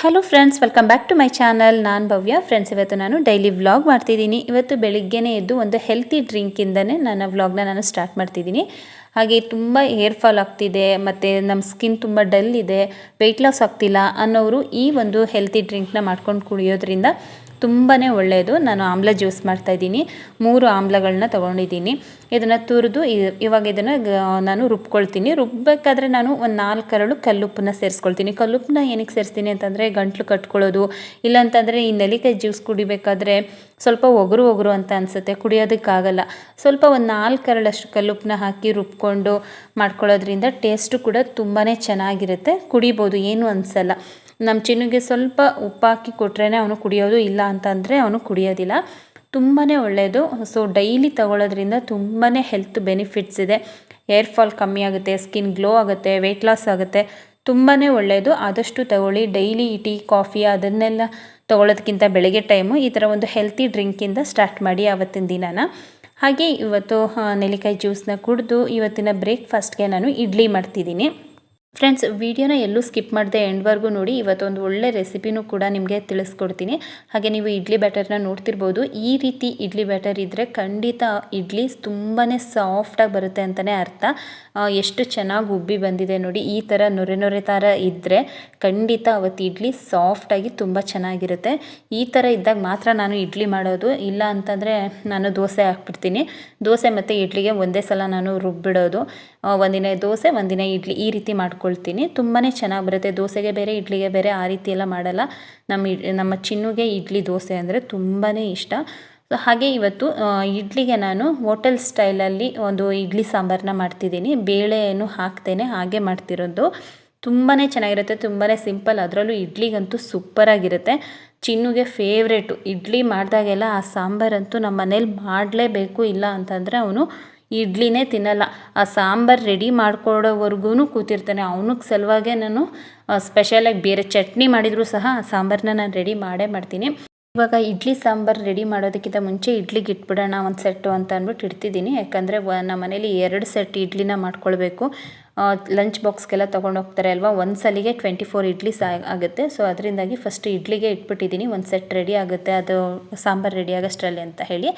Hello friends, welcome back to my channel. ನಾನು Bhavya. Friends, ಇವತ್ತು ನಾನು ಡೈಲಿ ವ್ಲಾಗ್ ಮಾಡ್ತಿದ್ದೀನಿ. ಇವತ್ತು ಬೆಳಿಗ್ಗೆನೇ ಎದ್ದು ಒಂದು ಹೆಲ್ತಿ ಡ್ರಿಂಕಿಂದನೇ ನನ್ನ ವ್ಲಾಗ್ನ ನಾನು ಸ್ಟಾರ್ಟ್ ಮಾಡ್ತಿದ್ದೀನಿ. ಹಾಗೆ ತುಂಬ ಹೇರ್ ಫಾಲ್ ಆಗ್ತಿದೆ ಮತ್ತು ನಮ್ಮ ಸ್ಕಿನ್ ತುಂಬ ಡಲ್ ಇದೆ, ವೆಯ್ಟ್ ಲಾಸ್ ಆಗ್ತಿಲ್ಲ ಅನ್ನೋರು ಈ ಒಂದು ಹೆಲ್ತಿ ಡ್ರಿಂಕ್ನ ಮಾಡ್ಕೊಂಡು ಕುಡಿಯೋದ್ರಿಂದ ತುಂಬಾ ಒಳ್ಳೆಯದು. ನಾನು ಆಮ್ಲ ಜ್ಯೂಸ್ ಮಾಡ್ತಾಯಿದ್ದೀನಿ. 3 ಆಮ್ಲಗಳನ್ನ ತೊಗೊಂಡಿದ್ದೀನಿ. ಇದನ್ನು ತುರಿದು ಇವಾಗ ಇದನ್ನು ನಾನು ರುಬ್ಕೊಳ್ತೀನಿ. ರುಬ್ಬಬೇಕಾದ್ರೆ ನಾನು ಒಂದು 4 ಹರಳು ಕಲ್ಲುಪ್ಪನ್ನ ಸೇರಿಸ್ಕೊಳ್ತೀನಿ. ಕಲ್ಲುಪ್ಪನ್ನ ಏನಕ್ಕೆ ಸೇರಿಸ್ತೀನಿ ಅಂತಂದರೆ ಗಂಟ್ಲು ಕಟ್ಕೊಳ್ಳೋದು, ಇಲ್ಲಾಂತಂದರೆ ಈ ನೆಲ್ಲಿಕಾಯಿ ಜ್ಯೂಸ್ ಕುಡಿಬೇಕಾದ್ರೆ ಸ್ವಲ್ಪ ಒಗರು ಅಂತ ಅನಿಸುತ್ತೆ, ಕುಡಿಯೋದಕ್ಕಾಗಲ್ಲ. ಸ್ವಲ್ಪ ಒಂದು 4 ಹರಳಷ್ಟು ಕಲ್ಲುಪ್ಪನ್ನ ಹಾಕಿ ರುಬ್ಕೊಂಡು ಮಾಡ್ಕೊಳ್ಳೋದ್ರಿಂದ ಟೇಸ್ಟು ಕೂಡ ತುಂಬಾ ಚೆನ್ನಾಗಿರುತ್ತೆ. ಕುಡಿಬೋದು, ಏನೂ ಅನಿಸಲ್ಲ. ನಮ್ಮ ಚಿನ್ನುಗೆ ಸ್ವಲ್ಪ ಉಪ್ಪು ಹಾಕಿ ಕೊಟ್ರೇ ಅವನು ಕುಡಿಯೋದು, ಇಲ್ಲ ಅಂತಂದರೆ ಅವನು ಕುಡಿಯೋದಿಲ್ಲ. ತುಂಬಾ ಒಳ್ಳೆಯದು. ಸೊ ಡೈಲಿ ತಗೊಳ್ಳೋದ್ರಿಂದ ತುಂಬಾ ಹೆಲ್ತ್ ಬೆನಿಫಿಟ್ಸ್ ಇದೆ. ಹೇರ್ ಫಾಲ್ ಕಮ್ಮಿ ಆಗುತ್ತೆ, ಸ್ಕಿನ್ ಗ್ಲೋ ಆಗುತ್ತೆ, ವೆಯ್ಟ್ ಲಾಸ್ ಆಗುತ್ತೆ. ತುಂಬಾ ಒಳ್ಳೆಯದು. ಆದಷ್ಟು ತಗೊಳ್ಳಿ. ಡೈಲಿ ಟೀ ಕಾಫಿ ಅದನ್ನೆಲ್ಲ ತೊಗೊಳ್ಳೋದಕ್ಕಿಂತ ಬೆಳಗ್ಗೆ ಟೈಮು ಈ ಥರ ಒಂದು ಹೆಲ್ತಿ ಡ್ರಿಂಕಿಂದ ಸ್ಟಾರ್ಟ್ ಮಾಡಿ ಆವತ್ತಿನ ದಿನನ. ಹಾಗೆ ಇವತ್ತು ನೆಲ್ಲಿಕಾಯಿ ಜ್ಯೂಸನ್ನ ಕುಡಿದು ಇವತ್ತಿನ ಬ್ರೇಕ್ಫಾಸ್ಟ್ಗೆ ನಾನು ಇಡ್ಲಿ ಮಾಡ್ತಿದ್ದೀನಿ. ಫ್ರೆಂಡ್ಸ್, ವಿಡಿಯೋನ ಎಲ್ಲೂ ಸ್ಕಿಪ್ ಮಾಡದೆ ಎಂಡ್ವರೆಗೂ ನೋಡಿ. ಇವತ್ತೊಂದು ಒಳ್ಳೆ ರೆಸಿಪಿನೂ ಕೂಡ ನಿಮಗೆ ತಿಳಿಸ್ಕೊಡ್ತೀನಿ. ಹಾಗೆ ನೀವು ಇಡ್ಲಿ ಬ್ಯಾಟರ್ನ ನೋಡ್ತಿರ್ಬೋದು. ಈ ರೀತಿ ಇಡ್ಲಿ ಬ್ಯಾಟರ್ ಇದ್ದರೆ ಖಂಡಿತ ಇಡ್ಲಿ ತುಂಬಾ ಸಾಫ್ಟಾಗಿ ಬರುತ್ತೆ ಅಂತಲೇ ಅರ್ಥ. ಎಷ್ಟು ಚೆನ್ನಾಗಿ ಉಬ್ಬಿ ಬಂದಿದೆ ನೋಡಿ. ಈ ಥರ ನೊರೆ ಥರ ಇದ್ದರೆ ಖಂಡಿತ ಅವತ್ತು ಇಡ್ಲಿ ಸಾಫ್ಟಾಗಿ ತುಂಬ ಚೆನ್ನಾಗಿರುತ್ತೆ. ಈ ಥರ ಇದ್ದಾಗ ಮಾತ್ರ ನಾನು ಇಡ್ಲಿ ಮಾಡೋದು, ಇಲ್ಲ ಅಂತಂದರೆ ನಾನು ದೋಸೆ ಹಾಕ್ಬಿಡ್ತೀನಿ. ದೋಸೆ ಮತ್ತು ಇಡ್ಲಿಗೆ ಒಂದೇ ಸಲ ನಾನು ರುಬ್ಬಿಡೋದು. ಒಂದಿನ ದೋಸೆ ಒಂದಿನ ಇಡ್ಲಿ ಈ ರೀತಿ ಮಾಡ್ಕೊಳ್ತೀನಿ. ತುಂಬಾ ಚೆನ್ನಾಗಿ ಬರುತ್ತೆ. ದೋಸೆಗೆ ಬೇರೆ ಇಡ್ಲಿಗೆ ಬೇರೆ ಆ ರೀತಿ ಎಲ್ಲ ಮಾಡಲ್ಲ. ನಮ್ಮ ಚಿನ್ನುಗೆ ಇಡ್ಲಿ ದೋಸೆ ಅಂದರೆ ತುಂಬಾ ಇಷ್ಟ. ಹಾಗೆ ಇವತ್ತು ಇಡ್ಲಿಗೆ ನಾನು ಹೋಟೆಲ್ ಸ್ಟೈಲಲ್ಲಿ ಒಂದು ಇಡ್ಲಿ ಸಾಂಬಾರನ್ನ ಮಾಡ್ತಿದ್ದೀನಿ. ಬೇಳೆ ಏನು ಹಾಕ್ತೇನೆ ಹಾಗೆ ಮಾಡ್ತಿರೋದು. ತುಂಬಾ ಚೆನ್ನಾಗಿರುತ್ತೆ, ತುಂಬಾ ಸಿಂಪಲ್. ಅದರಲ್ಲೂ ಇಡ್ಲಿಗಂತೂ ಸೂಪರಾಗಿರುತ್ತೆ. ಚಿನ್ನುಗೆ ಫೇವ್ರೇಟು. ಇಡ್ಲಿ ಮಾಡಿದಾಗೆಲ್ಲ ಆ ಸಾಂಬಾರಂತೂ ನಮ್ಮ ಮನೇಲಿ ಮಾಡಲೇಬೇಕು, ಇಲ್ಲ ಅಂತಂದರೆ ಅವನು ಇಡ್ಲಿನೇ ತಿನ್ನಲ್ಲ. ಆ ಸಾಂಬಾರು ರೆಡಿ ಮಾಡ್ಕೊಡೋವರೆಗೂ ಕೂತಿರ್ತಾನೆ. ಅವನಿಗೆ ಸಲುವಾಗೇ ನಾನು ಸ್ಪೆಷಲಾಗಿ ಬೇರೆ ಚಟ್ನಿ ಮಾಡಿದರೂ ಸಹ ಆ ಸಾಂಬಾರನ್ನ ನಾನು ರೆಡಿ ಮಾಡ್ತೀನಿ. ಇವಾಗ ಇಡ್ಲಿ ಸಾಂಬಾರು ರೆಡಿ ಮಾಡೋದಕ್ಕಿಂತ ಮುಂಚೆ ಇಡ್ಲಿಗೆ ಇಟ್ಬಿಡೋಣ ಒಂದು ಸೆಟ್ಟು ಅಂತ ಅಂದ್ಬಿಟ್ಟು ಇಡ್ತಿದ್ದೀನಿ. ಯಾಕಂದರೆ ನಮ್ಮ ಮನೇಲಿ 2 ಸೆಟ್ ಇಡ್ಲಿನ ಮಾಡ್ಕೊಳ್ಬೇಕು. ಲಂಚ್ ಬಾಕ್ಸ್ಗೆಲ್ಲ ತೊಗೊಂಡೋಗ್ತಾರೆ ಅಲ್ವಾ, ಒಂದು ಸಲಿಗೆ 24 ಇಡ್ಲಿ ಆಗುತ್ತೆ. ಸೊ ಅದರಿಂದಾಗಿ ಫಸ್ಟ್ ಇಡ್ಲಿಗೆ ಇಟ್ಬಿಟ್ಟಿದ್ದೀನಿ. ಒಂದು ಸೆಟ್ ರೆಡಿ ಆಗುತ್ತೆ, ಅದು ಸಾಂಬಾರು ರೆಡಿ ಆಗೋಷ್ಟರಲ್ಲಿ ಅಂತ ಹೇಳಿ.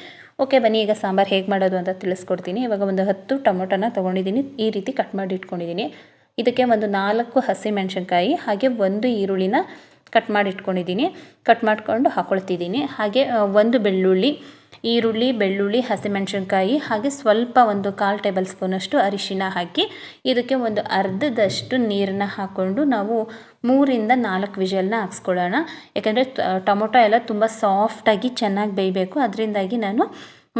ಓಕೆ, ಬನ್ನಿ ಈಗ ಸಾಂಬಾರು ಹೇಗೆ ಮಾಡೋದು ಅಂತ ತಿಳಿಸ್ಕೊಡ್ತೀನಿ. ಇವಾಗ ಒಂದು 10 ಟೊಮೊಟೊನ ತೊಗೊಂಡಿದ್ದೀನಿ. ಈ ರೀತಿ ಕಟ್ ಮಾಡಿ ಇಟ್ಕೊಂಡಿದ್ದೀನಿ. ಇದಕ್ಕೆ ಒಂದು 4 ಹಸಿಮೆಣಸಿನ್ಕಾಯಿ ಹಾಗೆ 1 ಈರುಳ್ಳಿನ ಕಟ್ ಮಾಡಿ ಇಟ್ಕೊಂಡಿದ್ದೀನಿ. ಕಟ್ ಮಾಡಿಕೊಂಡು ಹಾಕ್ಕೊಳ್ತಿದ್ದೀನಿ. ಹಾಗೆ 1 ಬೆಳ್ಳುಳ್ಳಿ, ಈರುಳ್ಳಿ, ಬೆಳ್ಳುಳ್ಳಿ, ಹಸಿಮೆಣಸಿನ್ಕಾಯಿ ಹಾಗೆ ಸ್ವಲ್ಪ ಒಂದು 1/4 ಟೇಬಲ್ ಸ್ಪೂನಷ್ಟು ಅರಿಶಿನ ಹಾಕಿ ಇದಕ್ಕೆ ಒಂದು ಅರ್ಧದಷ್ಟು ನೀರನ್ನ ಹಾಕ್ಕೊಂಡು ನಾವು 3ರಿಂದ 4 ವಿಷಲ್ನ ಹಾಕ್ಸ್ಕೊಳ್ಳೋಣ. ಯಾಕಂದರೆ ಟೊಮೊಟೊ ಎಲ್ಲ ತುಂಬ ಸಾಫ್ಟಾಗಿ ಚೆನ್ನಾಗಿ ಬೇಯಬೇಕು. ಅದರಿಂದಾಗಿ ನಾನು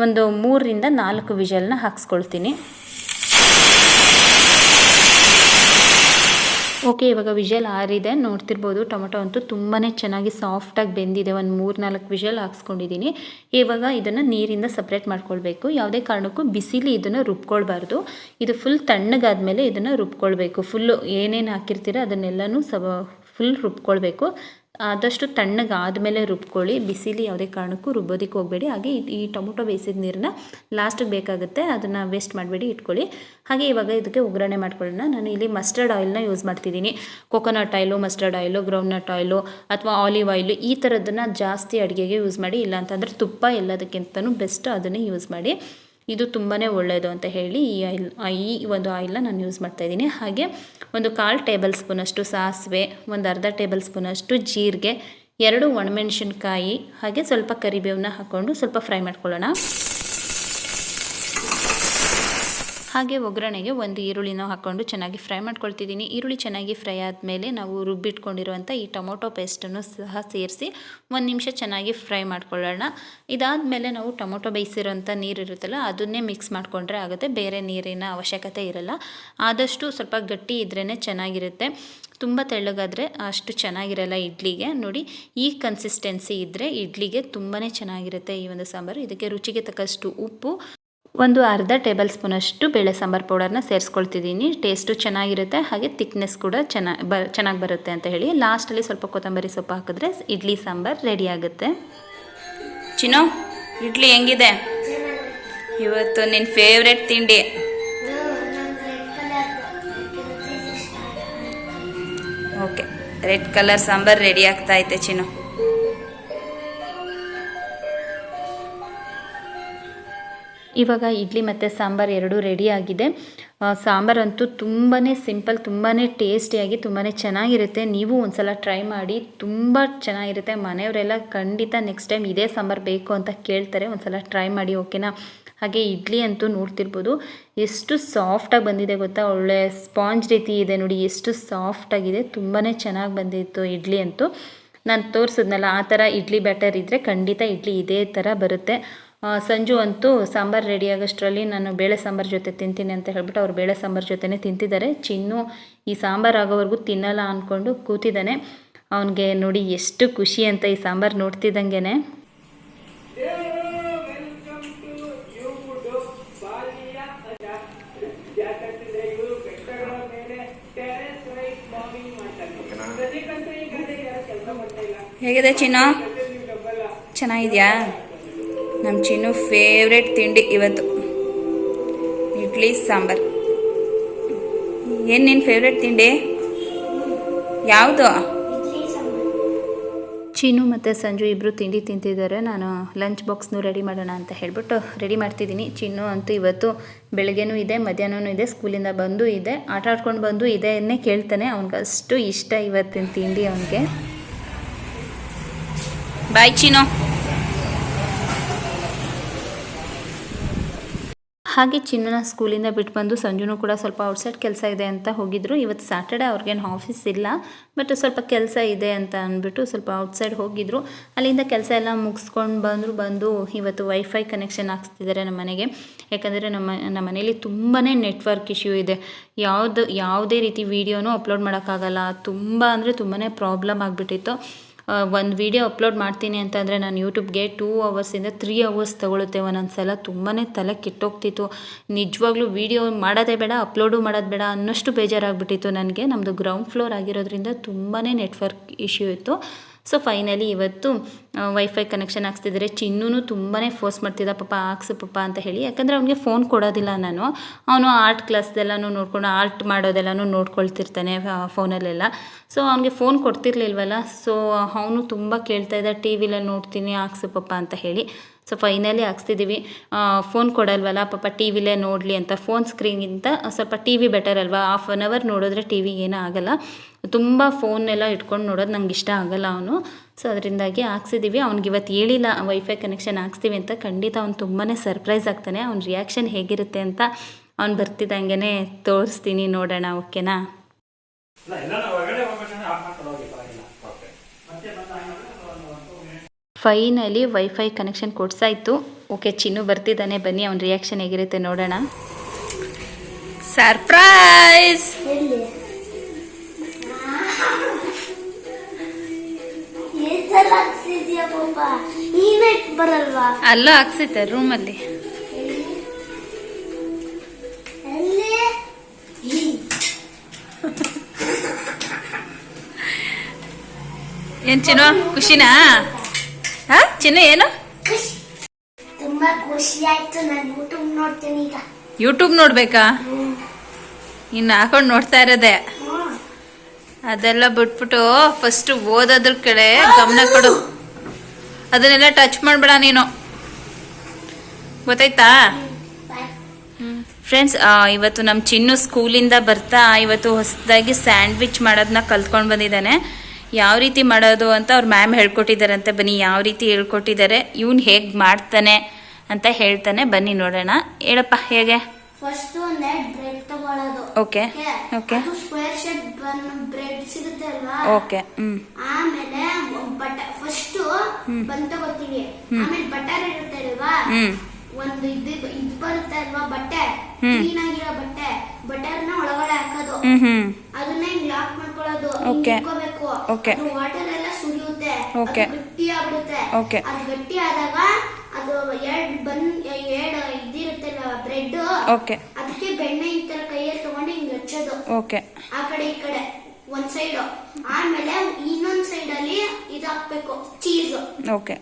ಒಂದು 3ರಿಂದ 4 ವಿಷಲ್ನ ಹಾಕ್ಸ್ಕೊಳ್ತೀನಿ. ಓಕೆ, ಇವಾಗ ವಿಷಲ್ ಆರಿದೆ, ನೋಡ್ತಿರ್ಬೋದು. ಟೊಮೊಟೊ ಅಂತೂ ತುಂಬಾ ಚೆನ್ನಾಗಿ ಸಾಫ್ಟಾಗಿ ಬೆಂದಿದೆ. ಒಂದು 3-4 ವಿಷಲ್ ಹಾಕ್ಸ್ಕೊಂಡಿದ್ದೀನಿ. ಇವಾಗ ಇದನ್ನು ನೀರಿಂದ ಸಪ್ರೇಟ್ ಮಾಡ್ಕೊಳ್ಬೇಕು. ಯಾವುದೇ ಕಾರಣಕ್ಕೂ ಬಿಸಿಲಿ ಇದನ್ನು ರುಬ್ಕೊಳ್ಬಾರ್ದು. ಇದು ಫುಲ್ ತಣ್ಣಗಾದ್ಮೇಲೆ ಇದನ್ನು ರುಬ್ಕೊಳ್ಬೇಕು. ಫುಲ್ಲು ಏನೇನು ಹಾಕಿರ್ತೀರ ಅದನ್ನೆಲ್ಲನೂ ಫುಲ್ ರುಬ್ಕೊಳ್ಬೇಕು. ಆದಷ್ಟು ತಣ್ಣಗಾದಮೇಲೆ ರುಬ್ಕೊಳ್ಳಿ. ಬಿಸಿಲಿ ಯಾವುದೇ ಕಾರಣಕ್ಕೂ ರುಬ್ಬೋದಕ್ಕೆ ಹೋಗಬೇಡಿ. ಹಾಗೆ ಈ ಟೊಮೊಟೊ ಬೇಯಿಸಿದ ನೀರನ್ನ ಲಾಸ್ಟಿಗೆ ಬೇಕಾಗುತ್ತೆ, ಅದನ್ನು ವೇಸ್ಟ್ ಮಾಡಬೇಡಿ, ಇಟ್ಕೊಳ್ಳಿ. ಹಾಗೆ ಇವಾಗ ಇದಕ್ಕೆ ಒಗ್ಗರಣೆ ಮಾಡ್ಕೊಳ್ಳೋಣ. ನಾನು ಇಲ್ಲಿ ಮಸ್ಟರ್ಡ್ ಆಯಿಲ್ನ ಯೂಸ್ ಮಾಡ್ತಿದ್ದೀನಿ. Coconut oil, mustard oil, groundnut oil ಅಥವಾ ಆಲಿವ್ ಆಯಿಲು ಈ ಥರದ್ದನ್ನು ಜಾಸ್ತಿ ಅಡುಗೆಗೆ ಯೂಸ್ ಮಾಡಿ. ಇಲ್ಲಾಂತಂದರೆ ತುಪ್ಪ ಎಲ್ಲದಕ್ಕಿಂತಲೂ ಬೆಸ್ಟ್, ಅದನ್ನೇ ಯೂಸ್ ಮಾಡಿ. ಇದು ತುಂಬಾ ಒಳ್ಳೆಯದು ಅಂತ ಹೇಳಿ ಈ ಒಂದು ಆಯಿಲ್ನ ನಾನು ಯೂಸ್ ಮಾಡ್ತಾಯಿದ್ದೀನಿ. ಹಾಗೆ ಒಂದು 1/4 ಟೇಬಲ್ ಸ್ಪೂನಷ್ಟು ಸಾಸಿವೆ, ಒಂದು ಅರ್ಧ ಟೇಬಲ್ ಸ್ಪೂನಷ್ಟು ಜೀರಿಗೆ, 2 ಒಣಮೆಣಸಿನ್ಕಾಯಿ ಹಾಗೆ ಸ್ವಲ್ಪ ಕರಿಬೇವನ್ನ ಹಾಕ್ಕೊಂಡು ಸ್ವಲ್ಪ ಫ್ರೈ ಮಾಡ್ಕೊಳ್ಳೋಣ. ಹಾಗೆ ಒಗ್ಗರಣೆಗೆ 1 ಈರುಳ್ಳಿನ ಹಾಕ್ಕೊಂಡು ಚೆನ್ನಾಗಿ ಫ್ರೈ ಮಾಡ್ಕೊಳ್ತಿದ್ದೀನಿ. ಈರುಳ್ಳಿ ಚೆನ್ನಾಗಿ ಫ್ರೈ ಆದಮೇಲೆ ನಾವು ರುಬ್ಬಿಟ್ಕೊಂಡಿರುವಂಥ ಈ ಟೊಮೊಟೊ ಪೇಸ್ಟನ್ನು ಸಹ ಸೇರಿಸಿ 1 ನಿಮಿಷ ಚೆನ್ನಾಗಿ ಫ್ರೈ ಮಾಡ್ಕೊಳ್ಳೋಣ. ಇದಾದಮೇಲೆ ನಾವು ಟೊಮೊಟೊ ಬೇಯಿಸಿರೋಂಥ ನೀರಿರುತ್ತಲ್ಲ ಅದನ್ನೇ ಮಿಕ್ಸ್ ಮಾಡಿಕೊಂಡ್ರೆ ಆಗುತ್ತೆ. ಬೇರೆ ನೀರಿನ ಅವಶ್ಯಕತೆ ಇರಲ್ಲ. ಆದಷ್ಟು ಸ್ವಲ್ಪ ಗಟ್ಟಿ ಇದ್ರೇ ಚೆನ್ನಾಗಿರುತ್ತೆ. ತುಂಬ ತೆಳ್ಳಗಾದರೆ ಅಷ್ಟು ಚೆನ್ನಾಗಿರಲ್ಲ ಇಡ್ಲಿಗೆ. ನೋಡಿ, ಈ ಕನ್ಸಿಸ್ಟೆನ್ಸಿ ಇದ್ದರೆ ಇಡ್ಲಿಗೆ ತುಂಬಾ ಚೆನ್ನಾಗಿರುತ್ತೆ ಈ ಒಂದು ಸಾಂಬಾರು. ಇದಕ್ಕೆ ರುಚಿಗೆ ತಕ್ಕಷ್ಟು ಉಪ್ಪು, ಒಂದು ಅರ್ಧ ಟೇಬಲ್ ಸ್ಪೂನಷ್ಟು ಬೇಳೆ ಸಾಂಬಾರು ಪೌಡರ್ನ ಸೇರಿಸ್ಕೊಳ್ತಿದ್ದೀನಿ. ಟೇಸ್ಟು ಚೆನ್ನಾಗಿರುತ್ತೆ, ಹಾಗೆ ತಿಕ್ನೆಸ್ ಕೂಡ ಚೆನ್ನಾಗಿ ಬರುತ್ತೆ ಅಂತ ಹೇಳಿ. ಲಾಸ್ಟಲ್ಲಿ ಸ್ವಲ್ಪ ಕೊತ್ತಂಬರಿ ಸೊಪ್ಪು ಹಾಕಿದ್ರೆ ಇಡ್ಲಿ ಸಾಂಬಾರು ರೆಡಿ ಆಗುತ್ತೆ. ಚಿನ್ನು, ಇಡ್ಲಿ ಹೆಂಗಿದೆ ಇವತ್ತು? ನಿನ್ನ ಫೇವ್ರೆಟ್ ತಿಂಡಿ okay, red colour sambar ready ಆಗ್ತಾ ಐತೆ ಚಿನ್ನು. ಇವಾಗ ಇಡ್ಲಿ ಮತ್ತು ಸಾಂಬಾರು ಎರಡೂ ರೆಡಿ ಆಗಿದೆ. ಸಾಂಬಾರಂತೂ ತುಂಬಾ ಸಿಂಪಲ್, ತುಂಬಾ ಟೇಸ್ಟಿಯಾಗಿ ತುಂಬಾ ಚೆನ್ನಾಗಿರುತ್ತೆ. ನೀವು ಒಂದ್ಸಲ ಟ್ರೈ ಮಾಡಿ, ತುಂಬ ಚೆನ್ನಾಗಿರುತ್ತೆ. ಮನೆಯವರೆಲ್ಲ ಖಂಡಿತ ನೆಕ್ಸ್ಟ್ ಟೈಮ್ ಇದೇ ಸಾಂಬಾರು ಬೇಕು ಅಂತ ಕೇಳ್ತಾರೆ. ಒಂದ್ಸಲ ಟ್ರೈ ಮಾಡಿ, ಓಕೆನಾ? ಹಾಗೆ ಇಡ್ಲಿ ಅಂತೂ ನೋಡ್ತಿರ್ಬೋದು ಎಷ್ಟು ಸಾಫ್ಟಾಗಿ ಬಂದಿದೆ ಗೊತ್ತಾ, ಒಳ್ಳೆ ಸ್ಪಾಂಜ್ ರೀತಿ ಇದೆ ನೋಡಿ, ಎಷ್ಟು ಸಾಫ್ಟಾಗಿದೆ. ತುಂಬಾ ಚೆನ್ನಾಗಿ ಬಂದಿತ್ತು ಇಡ್ಲಿ ಅಂತೂ. ನಾನು ತೋರಿಸಿದ್ನಲ್ಲ ಆ ಥರ ಇಡ್ಲಿ ಬ್ಯಾಟರ್ ಇದ್ದರೆ ಖಂಡಿತ ಇಡ್ಲಿ ಇದೇ ಥರ ಬರುತ್ತೆ. ಸಂಜು ಅಂತೂ ಸಾಂಬಾರು ರೆಡಿ ಆಗೋಷ್ಟರಲ್ಲಿ ನಾನು ಬೇಳೆ ಸಾಂಬಾರು ಜೊತೆ ತಿಂತೀನಿ ಅಂತ ಹೇಳ್ಬಿಟ್ಟು ಅವ್ರು ಬೇಳೆ ಸಾಂಬಾರು ಜೊತೆನೇ ತಿಂತಿದ್ದಾರೆ. ಚಿನ್ನು ಈ ಸಾಂಬಾರು ಆಗೋವರೆಗೂ ತಿನ್ನಲ್ಲ ಅಂದ್ಕೊಂಡು ಕೂತಿದ್ದಾನೆ. ಅವನಿಗೆ ನೋಡಿ ಎಷ್ಟು ಖುಷಿ ಅಂತ ಈ ಸಾಂಬಾರು ನೋಡ್ತಿದ್ದಂಗೆ. ಹೇಗಿದೆ ಚಿನ್ನು? ಚೆನ್ನಾಗಿದೆಯಾ? ನಮ್ಮ ಚಿನ್ನು ಫೇವ್ರೆಟ್ ತಿಂಡಿ ಇವತ್ತು ಇಡ್ಲಿ ಸಾಂಬಾರು. ಏನು ನಿನ್ನ ಫೇವ್ರೆಟ್ ತಿಂಡಿ ಯಾವುದು? ಚಿನ್ನು ಮತ್ತು ಸಂಜು ಇಬ್ಬರು ತಿಂಡಿ ತಿಂತಿದ್ದಾರೆ. ನಾನು ಲಂಚ್ ಬಾಕ್ಸ್ನು ರೆಡಿ ಮಾಡೋಣ ಅಂತ ಹೇಳ್ಬಿಟ್ಟು ರೆಡಿ ಮಾಡ್ತಿದ್ದೀನಿ. ಚಿನ್ನು ಅಂತೂ ಇವತ್ತು ಬೆಳಗ್ಗೆನೂ ಇದೆ, ಮಧ್ಯಾಹ್ನವೂ ಇದೆ, ಸ್ಕೂಲಿಂದ ಬಂದು ಇದೆ, ಆಟ ಆಡ್ಕೊಂಡು ಬಂದು ಇದನ್ನೇ ಕೇಳ್ತಾನೆ. ಅವ್ನಿಗೆ ಅಷ್ಟು ಇಷ್ಟ ಇವತ್ತಿನ ತಿಂಡಿ ಅವನಿಗೆ. ಬಾಯ್ ಚಿನ್ನು. ಹಾಗೆ ಚಿನ್ನನ ಸ್ಕೂಲಿಂದ ಬಿಟ್ಟು ಬಂದು ಸಂಜುನೂ ಕೂಡ ಸ್ವಲ್ಪ ಔಟ್ಸೈಡ್ ಕೆಲಸ ಇದೆ ಅಂತ ಹೋಗಿದ್ರು. ಇವತ್ತು ಸ್ಯಾಟರ್ಡೆ, ಅವ್ರಿಗೇನು ಆಫೀಸ್ ಇಲ್ಲ, ಬಟ್ ಸ್ವಲ್ಪ ಕೆಲಸ ಇದೆ ಅಂತ ಅಂದ್ಬಿಟ್ಟು ಸ್ವಲ್ಪ ಔಟ್ಸೈಡ್ ಹೋಗಿದ್ರು. ಅಲ್ಲಿಂದ ಕೆಲಸ ಎಲ್ಲ ಮುಗಿಸ್ಕೊಂಡು ಬಂದು ಇವತ್ತು ವೈಫೈ ಕನೆಕ್ಷನ್ ಹಾಕ್ಸ್ತಿದ್ದಾರೆ ನಮ್ಮ ಮನೆಗೆ. ಯಾಕಂದರೆ ನಮ್ಮ ಮನೇಲಿ ತುಂಬಾ ನೆಟ್ವರ್ಕ್ ಇಶ್ಯೂ ಇದೆ. ಯಾವುದೇ ರೀತಿ ವೀಡಿಯೋನೂ ಅಪ್ಲೋಡ್ ಮಾಡೋಕ್ಕಾಗಲ್ಲ. ತುಂಬ ಅಂದರೆ ತುಂಬಾ ಪ್ರಾಬ್ಲಮ್ ಆಗಿಬಿಟ್ಟಿತ್ತು. ಒಂದು ವೀಡಿಯೋ ಅಪ್ಲೋಡ್ ಮಾಡ್ತೀನಿ ಅಂತಂದರೆ ನಾನು ಯೂಟ್ಯೂಬ್ಗೆ 2 ಅವರ್ಸಿಂದ 3 ಅವರ್ಸ್ ತೊಗೊಳುತ್ತೆ ಒಂದೊಂದು ಸಲ. ತುಂಬಾ ತಲೆ ಕೆಟ್ಟೋಗ್ತಿತ್ತು ನಿಜವಾಗ್ಲೂ. ವೀಡಿಯೋ ಮಾಡೋದೇ ಬೇಡ, ಅಪ್ಲೋಡು ಮಾಡೋದು ಬೇಡ ಅನ್ನೋಷ್ಟು ಬೇಜಾರಾಗ್ಬಿಟ್ಟಿತ್ತು ನನಗೆ. ನಮ್ಮದು ಗ್ರೌಂಡ್ ಫ್ಲೋರ್ ಆಗಿರೋದ್ರಿಂದ ತುಂಬಾ ನೆಟ್ವರ್ಕ್ ಇಶ್ಯೂ ಇತ್ತು. ಸೊ ಫೈನಲಿ ಇವತ್ತು ವೈಫೈ ಕನೆಕ್ಷನ್ ಹಾಕ್ಸ್ತಿದ್ದಾರೆ. ಚಿನ್ನೂ ತುಂಬಾ ಫೋರ್ಸ್ ಮಾಡ್ತಿದ್ದ, ಪಾಪ ಹಾಕ್ಸು ಪಾಪ ಅಂತ ಹೇಳಿ. ಯಾಕಂದರೆ ಅವನಿಗೆ ಫೋನ್ ಕೊಡೋದಿಲ್ಲ ನಾನು. ಅವನು ಆರ್ಟ್ ಕ್ಲಾಸ್ದೆಲ್ಲನೂ ನೋಡ್ಕೊಂಡು ಆರ್ಟ್ ಮಾಡೋದೆಲ್ಲನೂ ನೋಡ್ಕೊಳ್ತಿರ್ತಾನೆ ಫೋನಲ್ಲೆಲ್ಲ. ಸೊ ಅವನಿಗೆ ಫೋನ್ ಕೊಡ್ತಿರ್ಲಿಲ್ವಲ್ಲ. ಸೊ ಅವನು ತುಂಬ ಕೇಳ್ತಾ ಇದ್ದ, ಟಿ ವಿಲಲ್ಲಿ ನೋಡ್ತೀನಿ ಹಾಕ್ಸು ಪಾಪ ಅಂತ ಹೇಳಿ. ಸೊ ಫೈನಲಿ ಹಾಕ್ಸ್ತಿದ್ದೀವಿ. ಫೋನ್ ಕೊಡಲ್ವಲ್ಲ ಪಾಪ, ಟಿ ವಿಲೇ ನೋಡಲಿ ಅಂತ. ಫೋನ್ ಸ್ಕ್ರೀನ್ಗಿಂತ ಸ್ವಲ್ಪ ಟಿ ವಿ ಬೆಟರ್ ಅಲ್ವಾ. 1/2 hour ನೋಡಿದ್ರೆ ಟಿ ವಿಗೆ ಏನೂ ಆಗೋಲ್ಲ. ತುಂಬ ಫೋನೆಲ್ಲ ಇಟ್ಕೊಂಡು ನೋಡೋದು ನಂಗೆ ಇಷ್ಟ ಆಗೋಲ್ಲ ಅವನು. ಸೊ ಅದರಿಂದಾಗಿ ಹಾಕ್ಸಿದ್ದೀವಿ. ಅವ್ನಿಗೆ ಇವತ್ತು ಹೇಳಿಲ್ಲ ವೈಫೈ ಕನೆಕ್ಷನ್ ಹಾಕ್ಸ್ತೀವಿ ಅಂತ. ಖಂಡಿತ ಅವ್ನು ತುಂಬಾ ಸರ್ಪ್ರೈಸ್ ಆಗ್ತಾನೆ. ಅವ್ನ ರಿಯಾಕ್ಷನ್ ಹೇಗಿರುತ್ತೆ ಅಂತ ಅವ್ನು ಬರ್ತಿದ್ದಂಗೆ ತೋರಿಸ್ತೀನಿ, ನೋಡೋಣ, ಓಕೆನಾ? ಫೈನಲಿ ವೈಫೈ ಕನೆಕ್ಷನ್ ಕೊಡ್ಸಾಯಿತು. ಓಕೆ, ಚಿನ್ನು ಬರ್ತಿದ್ದಾನೆ, ಬನ್ನಿ ಅವನ ರಿಯಾಕ್ಷನ್ ಹೇಗಿರುತ್ತೆ ನೋಡೋಣ. ಸರ್ಪ್ರೈಸ್! ಅಲ್ಲೂ ಹಾಕ್ಸಿದ್ದೆ ರೂಮಲ್ಲಿ. ಏನ್ ಚಿನ್ನು, ಖುಷಿನಾ? ಚಿನ್ನು ಏನು? ತುಂಬಾ ಖುಷಿ ಆಯ್ತು. ನಾನು ಯೂಟ್ಯೂಬ್ ನೋಡ್ತೀನಿ ಈಗ. ಯೂಟ್ಯೂಬ್ ನೋಡ್ಬೇಕಾ? ಇನ್ನು ಹಾಕೊಂಡು ನೋಡ್ತಾ ಇರೋದೆ. ಅದೆಲ್ಲ ಬಿಟ್ಬಿಟ್ಟು ಫಸ್ಟ್ ಓದೋದ್ರ ಕಡೆ ಗಮನ ಕೊಡು. ಅದನ್ನೆಲ್ಲ ಟಚ್ ಮಾಡಬೇಡ ನೀನು, ಗೊತ್ತಾಯ್ತಾ? ಫ್ರೆಂಡ್ಸ್, ಇವತ್ತು ನಮ್ಮ ಚಿನ್ನು ಸ್ಕೂಲಿಂದ ಬರ್ತಾ ಇವತ್ತು ಹೊಸದಾಗಿ ಸ್ಯಾಂಡ್ವಿಚ್ ಮಾಡೋದನ್ನ ಕಲ್ತ್ಕೊಂಡು ಬಂದಿದ್ದಾನೆ. ಯಾವ ರೀತಿ ಮಾಡೋದು ಅಂತ ಅವ್ರ ಮ್ಯಾಮ್ ಹೇಳ್ಕೊಟ್ಟಿದ್ದಾರಂತೆ. ಬನ್ನಿ ಯಾವ ರೀತಿ ಹೇಳ್ಕೊಟ್ಟಿದ್ದಾರೆ, ಇವನು ಹೇಗೆ ಮಾಡ್ತಾನೆ ಅಂತ ಹೇಳ್ತಾನೆ. ಬನ್ನಿ ನೋಡೋಣ. ಹೇಳಪ್ಪ, ಹೇಗೆ? ಫಸ್ಟ್ ಒಂದೇ ಬ್ರೆಡ್ ತಗೊಳ್ಳೋದು. Okay okay. ಅದು ಸ್ಕ್ವೇರ್ ಶೇಪ್ ಬ್ರೆಡ್ ಸಿಗುತ್ತೆ ಅಲ್ವಾ? ಓಕೆ. ಆಮೇಲೆ ಫಸ್ಟ್ ಬನ್ ತಗೋತೀವಿ. ಆಮೇಲೆ ಬಟರ್ ಇರುತ್ತೆ ಅಲ್ವಾ? ಒಂದು ಇದು ಬರುತ್ತೆ ಅಲ್ವಾ, ಬಟ್ಟೆ, ಕ್ಲೀನ್ ಆಗಿರೋ ಬಟ್ಟೆ, ಬಟರ್ನ ಒಳಗಡೆ ಹಾಕೋದು. ಅದನ್ನ ಹಿಂಗ್ ಲಾಕ್ ಮಾಡ್ಕೊಳ್ಳೋದು. ಇಟ್ಕೋಬೇಕು. ಅದು ವಾಟರ್ ಎಲ್ಲ ಸುರಿಯುತ್ತೆ, ಗಟ್ಟಿ ಆಗ್ಬಿಡುತ್ತೆ. ಅದು ಗಟ್ಟಿ ಆದಾಗ ಅದು ಎರಡು ಇದಿರುತ್ತೆ ಬ್ರೆಡ್, ಅದಕ್ಕೆ ಬೆಣ್ಣೆ ಈ ತರ ಕೈಯಲ್ಲಿ ತಗೊಂಡು ಹಿಂಗ್ ಹಚ್ಚೋದು. ಆ ಕಡೆ ಈ ಕಡೆ ಒಂದ್ ಸೈಡ್. ಆಮೇಲೆ ಇನ್ನೊಂದ್ ಸೈಡ್ ಅಲ್ಲಿ ಇದು ಹಾಕ್ಬೇಕು, ಚೀಸ್. ಓಕೆ.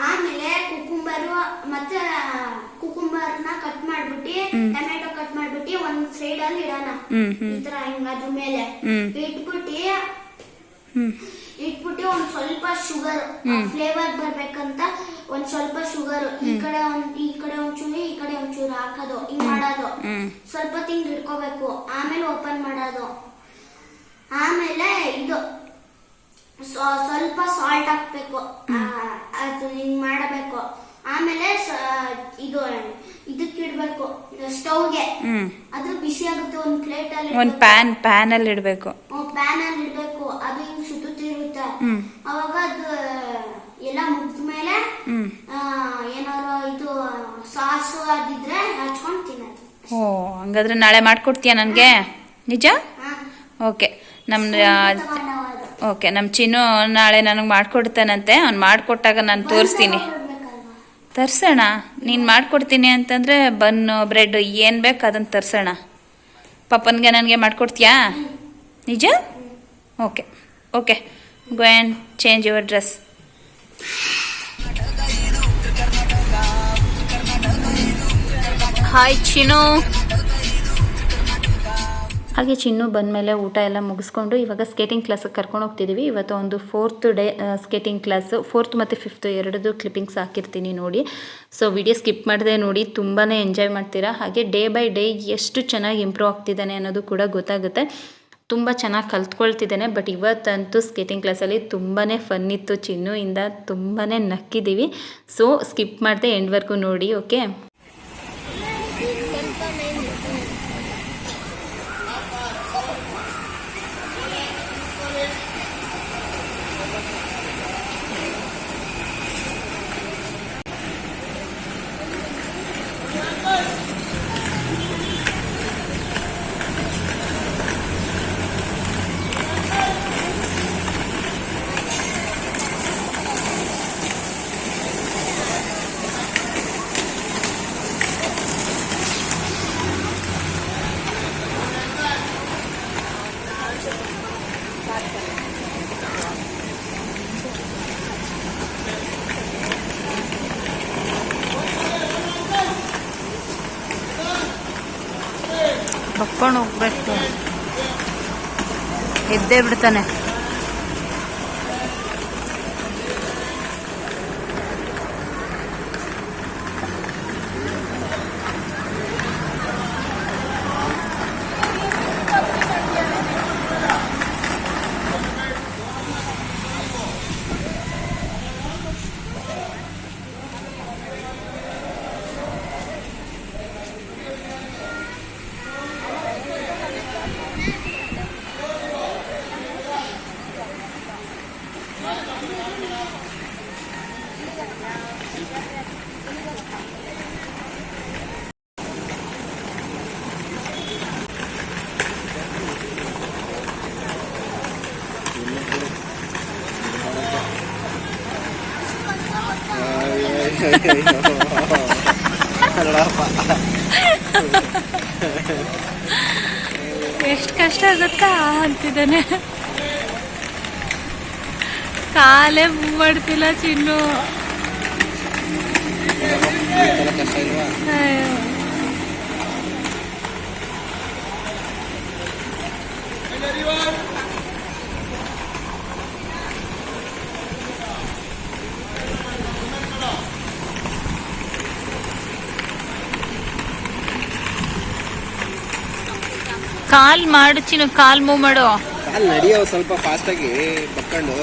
ಆಮೇಲೆ ಕುಕುಂಬರ್ ಮತ್ತೆ ಕುಕುಂಬರ್ನ ಕಟ್ ಮಾಡ್ಬಿಟ್ಟು, ಟೊಮೆಟೊ ಕಟ್ ಮಾಡ್ಬಿಟ್ಟು, ಒಂದ್ ಒಂದ್ ಸೈಡ್ ಅಲ್ಲಿ ಇಡೋಣ. ಈ ತರ ಹಿಂಗ ಅದ್ರ ಮೇಲೆ ಇಟ್ಬಿಟ್ಟು ಒಂದ್ ಸ್ವಲ್ಪ ಶುಗರ್ ಫ್ಲೇವರ್ ಬರ್ಬೇಕಂತ ಒಂದ್ ಸ್ವಲ್ಪ ಶುಗರ್ ಈ ಕಡೆ ಒಂಚೂರು ಈ ಕಡೆ ಒಂಚೂರು ಹಾಕೋದು ಹಿಂಗ್ ಮಾಡೋದು. ಸ್ವಲ್ಪ ತಿಂಗ್ ಇಟ್ಕೋಬೇಕು. ಆಮೇಲೆ ಓಪನ್ ಮಾಡೋದು. ಆಮೇಲೆ ಇದು ಸ್ವಲ್ಪ ಸಾಲ್ಟ್ ಹಾಕ್ಬೇಕು. ಅದು ಹಿಂಗ್ ಮಾಡಬೇಕು. ಆಮೇಲೆ ಇದು ಇದಕ್ಕೆ ಇಡ್ಬೇಕು ಸ್ಟವ್ಗೆ. ಅದು ಬಿಸಿ ಆಗುತ್ತೆ. ಒಂದ್ ಪ್ಲೇಟ್ ಅಲ್ಲಿ ಒಂದ್ ಪ್ಯಾನ್ ಅಲ್ಲಿ ಇಡ್ಬೇಕು. ಪ್ಯಾನ್ ಅಲ್ಲಿ ಇಡ್ಬೇಕು. ಅದು ಹಿಂಗ್ ಸುತ್ತುತ್ತಿರುತ್ತೆ. ಅವಾಗ ಅದು ಎಲ್ಲ ಮುಗಿದ್ಮೇಲೆ ಏನಾದ್ರು ಇದು ಸಾಸು ಅದಿದ್ರೆ ಹಚ್ಕೊಂಡ್ ತಿನ್ನೋದು. ಓ ಹಂಗಾದ್ರೆ ನಾಳೆ ಮಾಡ್ಕೊಡ್ತೀಯ ನನ್ಗೆ? ನಿಜ? ಓಕೆ. ಓಕೆ, ನಮ್ಮ ಚಿನ್ನು ನಾಳೆ ನನಗೆ ಮಾಡ್ಕೊಡ್ತಾನಂತೆ. ಅವ್ನು ಮಾಡಿಕೊಟ್ಟಾಗ ನಾನು ತೋರಿಸ್ತೀನಿ. ತರ್ಸೋಣ. ನೀನು ಮಾಡ್ಕೊಡ್ತೀನಿ ಅಂತಂದರೆ ಬನ್ನು ಬ್ರೆಡ್ ಏನು ಬೇಕು ಅದನ್ನು ತರ್ಸೋಣ. ಪಪ್ಪನಿಗೆ ನನಗೆ ಮಾಡ್ಕೊಡ್ತೀಯಾ? ನಿಜ? Okay okay. Go and change your dress. Hi Chinnu. ಹಾಗೆ ಚಿನ್ನು ಬಂದಮೇಲೆ ಊಟ ಎಲ್ಲ ಮುಗಿಸ್ಕೊಂಡು ಇವಾಗ ಸ್ಕೇಟಿಂಗ್ ಕ್ಲಾಸಿಗೆ ಕರ್ಕೊಂಡು ಹೋಗ್ತಿದ್ದೀವಿ. ಇವತ್ತು ಒಂದು 4th day skating class. 4th ಮತ್ತು 5th ಎರಡದು ಕ್ಲಿಪ್ಪಿಂಗ್ಸ್ ಹಾಕಿರ್ತೀನಿ ನೋಡಿ. ಸೊ ವಿಡಿಯೋ ಸ್ಕಿಪ್ ಮಾಡಿದೆ ನೋಡಿ. ತುಂಬಾ ಎಂಜಾಯ್ ಮಾಡ್ತೀರಾ. ಹಾಗೆ ಡೇ ಬೈ ಡೇ ಎಷ್ಟು ಚೆನ್ನಾಗಿ ಇಂಪ್ರೂವ್ ಆಗ್ತಿದ್ದಾನೆ ಅನ್ನೋದು ಕೂಡ ಗೊತ್ತಾಗುತ್ತೆ. ತುಂಬ ಚೆನ್ನಾಗಿ ಕಲ್ತ್ಕೊಳ್ತಿದ್ದಾನೆ. ಬಟ್ ಇವತ್ತಂತೂ ಸ್ಕೇಟಿಂಗ್ ಕ್ಲಾಸಲ್ಲಿ ತುಂಬಾ ಫನ್ ಇತ್ತು. ಚಿನ್ನುಯಿಂದ ತುಂಬಾ ನಕ್ಕಿದ್ದೀವಿ. ಸೊ ಸ್ಕಿಪ್ ಮಾಡಿದೆ ಎಂಡ್ವರೆಗೂ ನೋಡಿ. ಓಕೆ. ಬಕ್ಕೊಂಡು ಹೋಗ್ಬೇಕು. ಎದ್ದೇ ಬಿಡ್ತಾನೆ. ಎಷ್ಟು ಕಷ್ಟ ಆಗುತ್ತಾ ಅಂತಿದ್ದಾನೆ. ಕಾಲೇ ಮಾಡ್ತಿಲ್ಲ ಚಿನ್ನು. ಕಾಲ್ ಮಾಡು ಚಿನ್ನು. ಕಾಲ್ ಮೂವ್ ಮಾಡು. ಕಾಲ್ ನಡಿಯೋ ಸ್ವಲ್ಪ ಫಾಸ್ಟ್ ಆಗಿ ಬಕ್ಕೊಂಡು.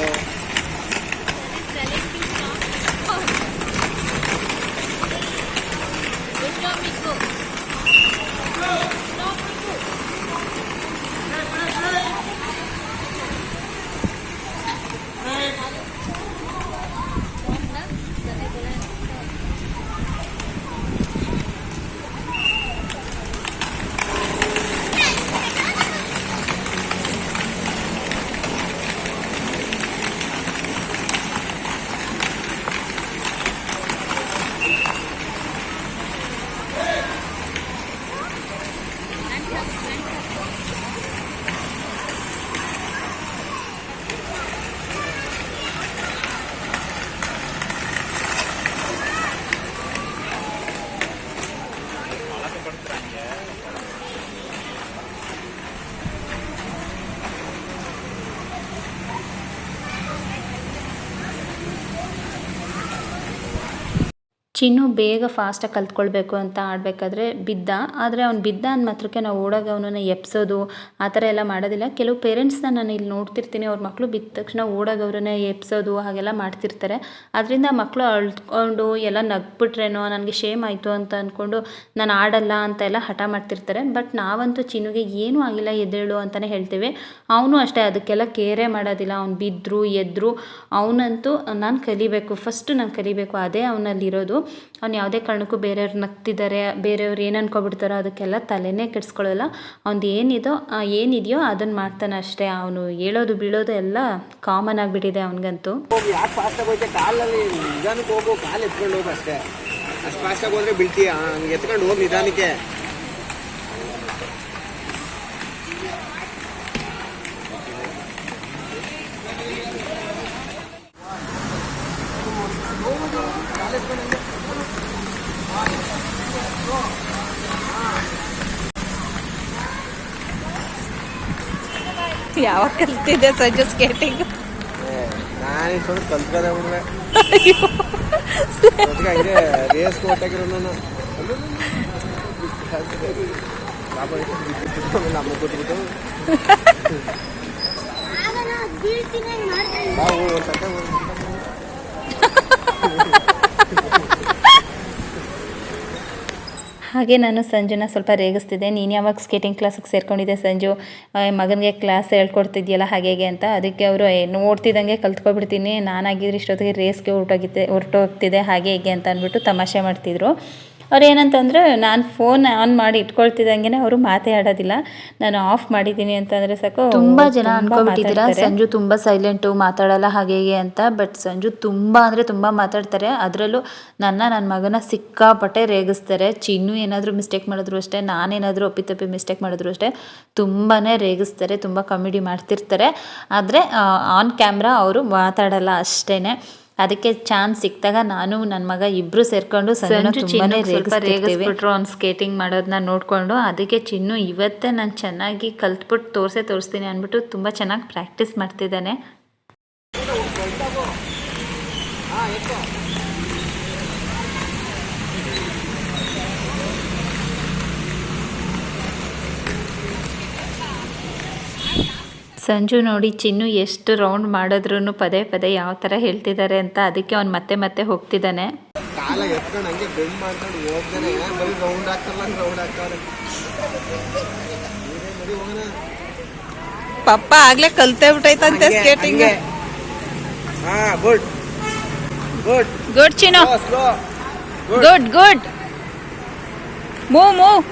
ಚಿನ್ನು ಬೇಗ ಫಾಸ್ಟಾಗಿ ಕಲ್ತ್ಕೊಳ್ಬೇಕು ಅಂತ ಆಡಬೇಕಾದ್ರೆ ಬಿದ್ದ. ಆದರೆ ಅವ್ನು ಬಿದ್ದ ಅಂದ ಮಾತ್ರಕ್ಕೆ ನಾವು ಓಡೋಗಿ ಅವನನ್ನು ಎಪ್ಸೋದು ಆ ಥರ ಎಲ್ಲ ಮಾಡೋದಿಲ್ಲ. ಕೆಲವು ಪೇರೆಂಟ್ಸ್ನ ನಾನು ಇಲ್ಲಿ ನೋಡ್ತಿರ್ತೀನಿ, ಅವ್ರ ಮಕ್ಕಳು ಬಿದ್ದ ತಕ್ಷಣ ಓಡೋಗಿ ಅವ್ರನ್ನ ಎಪ್ಸೋದು ಹಾಗೆಲ್ಲ ಮಾಡ್ತಿರ್ತಾರೆ. ಅದರಿಂದ ಮಕ್ಕಳು ಅಳ್ಕೊಂಡು ಎಲ್ಲ ನಗ್ಬಿಟ್ರೇನೋ, ನನಗೆ ಶೇಮ್ ಆಯಿತು ಅಂತ ಅಂದ್ಕೊಂಡು ನಾನು ಆಡಲ್ಲ ಅಂತ ಎಲ್ಲ ಹಠ ಮಾಡ್ತಿರ್ತಾರೆ. ಬಟ್ ನಾವಂತೂ ಚಿನ್ನುಗೆ ಏನೂ ಆಗಿಲ್ಲ, ಎದ್ದೇಳು ಅಂತಲೇ ಹೇಳ್ತೀವಿ. ಅವನು ಅಷ್ಟೇ ಅದಕ್ಕೆಲ್ಲ ಕೇರೇ ಮಾಡೋದಿಲ್ಲ. ಅವ್ನು ಬಿದ್ದರು ಎದ್ದರು ಅವನಂತೂ ನಾನು ಕಲಿಬೇಕು, ಫಸ್ಟ್ ನಾನು ಕಲಿಬೇಕು, ಅದೇ ಅವನಲ್ಲಿರೋದು. ಅವ್ನು ಯಾವುದೇ ಕಾರಣಕ್ಕೂ ಬೇರೆಯವ್ರು ನಗ್ತಿದ್ದಾರೆ, ಬೇರೆಯವ್ರು ಏನು ಅನ್ಕೊಬಿಡ್ತಾರೋ ಅದಕ್ಕೆಲ್ಲ ತಲೆನೇ ಕೆಡಿಸ್ಕೊಳ್ಳಲ್ಲ. ಅವ್ನು ಏನಿದೆಯೋ ಅದನ್ನು ಮಾಡ್ತಾನೆ ಅಷ್ಟೇ. ಅವನು ಹೇಳೋದು ಬೀಳೋದು ಎಲ್ಲ ಕಾಮನ್ ಆಗಿಬಿಟ್ಟಿದೆ ಅವನಿಗಂತೂ. ಯಾಕೆ ಫಾಸ್ಟಾಗಿ ಹೋಯ್ತೆ, ಕಾಲಲ್ಲಿ ನಿಧಾನಕ್ಕೆ ಹೋಗು, ಕಾಲು ಎತ್ಕೊಂಡು ಹೋಗು ಅಷ್ಟೇ. ಅಷ್ಟು ಫಾಸ್ಟಾಗಿ ಹೋದ್ರೆ ಬೀಳ್ತೀಯ, ಹಂಗೆ ಎತ್ಕೊಂಡು ಹೋಗಿ ನಿಧಾನಕ್ಕೆ. ಯಾವಾಗ ಕಲ್ತಿದ್ದೆ ಸಂಜು ಸ್ಕೇಟಿಂಗ್? ನಾನು ಇಷ್ಟೊಂದು ಕಲ್ತ್ಕೊಂಡೆ ಬಿಡ್ರೆ ಹಂಗೆ ರೇಸ್ ಕೊಟ್ಟಾಗಿರೋ ನಾನು ನಮ್ಮ ಕೊಟ್ಬಿಟ್ಟು ಹಾಗೆ ನಾನು ಸಂಜುನ ಸ್ವಲ್ಪ ರೇಗಿಸ್ತಿದ್ದೆ, ನೀನು ಯಾವಾಗ ಸ್ಕೇಟಿಂಗ್ ಕ್ಲಾಸಿಗೆ ಸೇರ್ಕೊಂಡಿದ್ದೆ ಸಂಜು, ಮಗನಿಗೆ ಕ್ಲಾಸ್ ಹೇಳ್ಕೊಡ್ತಿದ್ಯಲ್ಲ ಹಾಗೆ ಅಂತ. ಅದಕ್ಕೆ ಅವರು ನೋಡ್ತಿದ್ದಂಗೆ ಕಲ್ತ್ಕೊಬಿಡ್ತೀನಿ, ನಾನಾಗಿದ್ರೆ ಇಷ್ಟೊತ್ತಿಗೆ ರೇಸ್ಗೆ ಹೊರಟೋಗ್ತಿದ್ದೆ ಹಾಗೆ ಹೀಗೆ ಅಂತ ಅಂದ್ಬಿಟ್ಟು ತಮಾಷೆ ಮಾಡ್ತಿದ್ರು. ಅವ್ರು ಏನಂತಂದರೆ ನಾನು ಫೋನ್ ಆನ್ ಮಾಡಿ ಇಟ್ಕೊಳ್ತಿದ್ದಂಗೆ ಅವರು ಮಾತೇ ಆಡೋದಿಲ್ಲ. ನಾನು ಆಫ್ ಮಾಡಿದ್ದೀನಿ ಅಂತಂದರೆ ಸಾಕು ತುಂಬ ಜನ ಅನ್ಕೊಬಿಟ್ಟಿದ್ದೀರಾ ಸಂಜು ತುಂಬ ಸೈಲೆಂಟು, ಮಾತಾಡಲ್ಲ ಹಾಗೆ ಹೀಗೆ ಅಂತ. ಬಟ್ ಸಂಜು ತುಂಬ ಅಂದರೆ ತುಂಬ ಮಾತಾಡ್ತಾರೆ. ಅದರಲ್ಲೂ ನನ್ನ ಮಗನ ಸಿಕ್ಕಾಪಟ್ಟೆ ರೇಗಿಸ್ತಾರೆ. ಚಿನ್ನು ಏನಾದರೂ ಮಿಸ್ಟೇಕ್ ಮಾಡಿದ್ರು ಅಷ್ಟೇ, ನಾನೇನಾದರೂ ಒಪ್ಪಿತಪ್ಪಿ ಮಿಸ್ಟೇಕ್ ಮಾಡಿದ್ರು ಅಷ್ಟೇ ತುಂಬಾ ರೇಗಿಸ್ತಾರೆ, ತುಂಬ ಕಾಮಿಡಿ ಮಾಡ್ತಿರ್ತಾರೆ. ಆದರೆ ಆನ್ ಕ್ಯಾಮ್ರಾ ಅವರು ಮಾತಾಡಲ್ಲ ಅಷ್ಟೇ. ಅದಕ್ಕೆ ಚಾನ್ಸ್ ಸಿಕ್ಕಿದಾಗ ನಾನು ನನ್ನ ಮಗ ಇಬ್ಬರು ಸೇರ್ಕೊಂಡು ತುಂಬಾನೇ ರೇಗಿಸ್ಬಿಟ್ರು ಅವ್ನು ಸ್ಕೇಟಿಂಗ್ ಮಾಡೋದನ್ನ ನೋಡಿಕೊಂಡು. ಅದಕ್ಕೆ ಚಿನ್ನು ಇವತ್ತೇ ನಾನು ಚೆನ್ನಾಗಿ ಕಲ್ತ್ಬಿಟ್ಟು ತೋರಿಸ್ತೀನಿ ಅಂದ್ಬಿಟ್ಟು ತುಂಬ ಚೆನ್ನಾಗಿ ಪ್ರಾಕ್ಟೀಸ್ ಮಾಡ್ತಿದ್ದಾನೆ. ಸಂಜು ನೋಡಿ ಚಿನ್ನು ಎಷ್ಟು ರೌಂಡ್ ಮಾಡಿದ್ರು ಪದೇ ಪದೇ ಯಾವ ಥರ ಹೇಳ್ತಿದ್ದಾರೆ ಅಂತ. ಅದಕ್ಕೆ ಅವ್ನು ಮತ್ತೆ ಹೋಗ್ತಿದ್ದಾನೆ. ಕಾಲ ಎತ್ಕೊಂಡು ಹಂಗೆ ಬೆಂಡ್ ಮಾಡ್ಕೊಂಡು ಹೋಗ್ತಾನೆ, ಬರೀ ರೌಂಡ್ ಆಗ್ತಾನೆ. ಪಪ್ಪ ಆಗ್ಲೇ ಕಲ್ತೇ ಬಿಟ್ಟೈತಂತೆ ಸ್ಕೇಟಿಂಗ್. ಹಾ ಗುಡ್ ಗುಡ್ ಚಿನ್ನು, ಗುಡ್ ಮೂವ್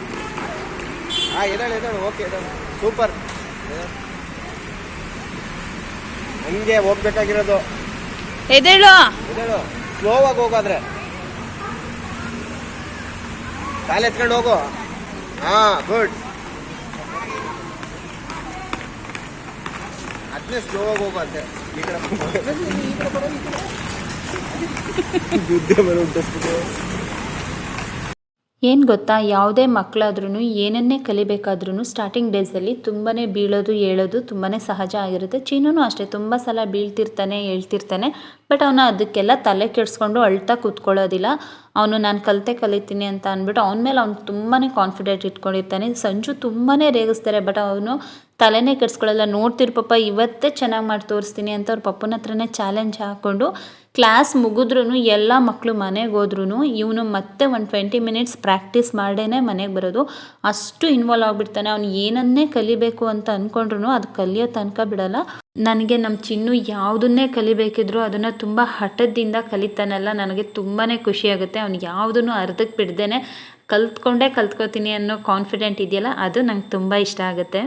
ಹಾ ಎದ್ದಾಳು ಓಕೆ ಸೂಪರ್. ಹಂಗೆ ಹೋಗ್ಬೇಕಾಗಿರೋದು, ಎದ್ದೇಳು ಸ್ಲೋವಾಗಿ ಹೋಗಾದ್ರೆ ಕಾಲು ಎತ್ಕೊಂಡು ಹೋಗು. ಹಾ ಗುಡ್, ಅದನ್ನೇ ಸ್ಲೋವಾಗಿ ಹೋಗು ಅಂತೆ. ಈ ಕಡೆ ಏನು ಗೊತ್ತಾ, ಯಾವುದೇ ಮಕ್ಕಳಾದ್ರೂ ಏನನ್ನೇ ಕಲಿಬೇಕಾದ್ರೂ ಸ್ಟಾರ್ಟಿಂಗ್ ಡೇಸಲ್ಲಿ ತುಂಬಾ ಬೀಳೋದು ಹೇಳೋದು ತುಂಬಾ ಸಹಜ ಆಗಿರುತ್ತೆ. ಚಿನ್ನೂ ಅಷ್ಟೇ ತುಂಬ ಸಲ ಬೀಳ್ತಿರ್ತಾನೆ ಹೇಳ್ತಿರ್ತಾನೆ. ಬಟ್ ಅವನು ಅದಕ್ಕೆಲ್ಲ ತಲೆ ಕೆಡಿಸ್ಕೊಂಡು ಅಳ್ತಾ ಕೂತ್ಕೊಳ್ಳೋದಿಲ್ಲ. ಅವನು ನಾನು ಕಲಿತೀನಿ ಅಂತ ಅಂದ್ಬಿಟ್ಟು ಅವನ ಮೇಲೆ ಅವ್ನು ತುಂಬಾ ಕಾನ್ಫಿಡೆಂಟ್ ಇಟ್ಕೊಂಡಿರ್ತಾನೆ. ಸಂಜು ತುಂಬಾ ರೇಗಿಸ್ತಾರೆ, ಬಟ್ ಅವನು ತಲೆನೇ ಕೆಡಿಸ್ಕೊಳ್ಳಲ್ಲ. ನೋಡ್ತಿರ್ ಪಪ್ಪ ಇವತ್ತೇ ಚೆನ್ನಾಗಿ ಮಾಡಿ ತೋರಿಸ್ತೀನಿ ಅಂತ ಅವ್ರ ಪಪ್ಪನ ಹತ್ರನೇ ಚಾಲೆಂಜ್ ಹಾಕ್ಕೊಂಡು ಕ್ಲಾಸ್ ಮುಗಿದ್ರೂ ಎಲ್ಲ ಮಕ್ಕಳು ಮನೆಗೆ ಹೋದ್ರೂ ಇವನು ಮತ್ತೆ ಒಂದು 20 ಮಿನಿಟ್ಸ್ ಪ್ರಾಕ್ಟೀಸ್ ಮಾಡೇ ಮನೆಗೆ ಬರೋದು. ಅಷ್ಟು ಇನ್ವಾಲ್ವ್ ಆಗಿಬಿಡ್ತಾನೆ. ಅವ್ನು ಏನನ್ನೇ ಕಲಿಬೇಕು ಅಂತ ಅಂದ್ಕೊಂಡ್ರು ಅದು ಕಲಿಯೋ ತನಕ ಬಿಡಲ್ಲ. ನನಗೆ ನಮ್ಮ ಚಿನ್ನು ಯಾವುದನ್ನೇ ಕಲಿಬೇಕಿದ್ರು ಅದನ್ನು ತುಂಬ ಹಠದಿಂದ ಕಲಿತಾನಲ್ಲ, ನನಗೆ ತುಂಬಾ ಖುಷಿಯಾಗುತ್ತೆ. ಅವ್ನು ಯಾವುದನ್ನು ಅರ್ಧಕ್ಕೆ ಬಿಡ್ದೇನೆ ಕಲ್ತ್ಕೋತೀನಿ ಅನ್ನೋ ಕಾನ್ಫಿಡೆಂಟ್ ಇದೆಯಲ್ಲ, ಅದು ನಂಗೆ ತುಂಬ ಇಷ್ಟ ಆಗುತ್ತೆ.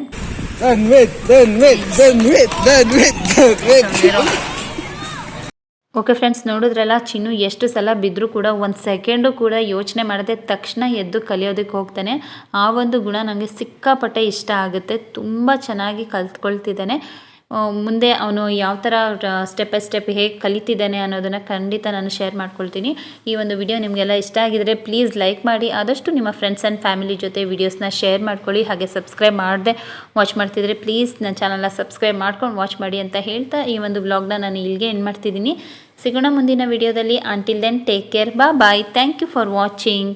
ಓಕೆ ಫ್ರೆಂಡ್ಸ್, ನೋಡಿದ್ರಲ್ಲ ಚಿನ್ನು ಎಷ್ಟು ಸಲ ಬಿದ್ದರೂ ಕೂಡ ಒಂದು ಸೆಕೆಂಡು ಕೂಡ ಯೋಚನೆ ಮಾಡದೆ ತಕ್ಷಣ ಎದ್ದು ಕಲಿಯೋದಕ್ಕೆ ಹೋಗ್ತಾನೆ. ಆ ಒಂದು ಗುಣ ನನಗೆ ಸಿಕ್ಕಾಪಟ್ಟೆ ಇಷ್ಟ ಆಗುತ್ತೆ. ತುಂಬ ಚೆನ್ನಾಗಿ ಕಲ್ತ್ಕೊಳ್ತಿದ್ದಾನೆ. ಮುಂದೆ ಅವನು ಯಾವ ಥರ ಸ್ಟೆಪ್ ಬೈ ಸ್ಟೆಪ್ ಹೇಗೆ ಕಲಿತಿದ್ದಾನೆ ಅನ್ನೋದನ್ನು ಖಂಡಿತ ನಾನು ಶೇರ್ ಮಾಡ್ಕೊಳ್ತೀನಿ. ಈ ಒಂದು ವಿಡಿಯೋ ನಿಮಗೆಲ್ಲ ಇಷ್ಟ ಆಗಿದರೆ ಪ್ಲೀಸ್ ಲೈಕ್ ಮಾಡಿ, ಆದಷ್ಟು ನಿಮ್ಮ ಫ್ರೆಂಡ್ಸ್ ಆ್ಯಂಡ್ ಫ್ಯಾಮಿಲಿ ಜೊತೆ ವೀಡಿಯೋಸ್ನ ಶೇರ್ ಮಾಡ್ಕೊಳ್ಳಿ. ಹಾಗೆ ಸಬ್ಸ್ಕ್ರೈಬ್ ಮಾಡದೆ ವಾಚ್ ಮಾಡ್ತಿದ್ರೆ ಪ್ಲೀಸ್ ನನ್ನ ಚಾನಲ್ನ ಸಬ್ಸ್ಕ್ರೈಬ್ ಮಾಡ್ಕೊಂಡು ವಾಚ್ ಮಾಡಿ ಅಂತ ಹೇಳ್ತಾ ಈ ಒಂದು ವ್ಲಾಗ್ನ ನಾನು ಇಲ್ಲಿಗೆ ಎಂಡ್ ಮಾಡ್ತಿದ್ದೀನಿ. ಸಿಗೋಣ ಮುಂದಿನ ವಿಡಿಯೋದಲ್ಲಿ. Until then take care, bye. Thank you for watching.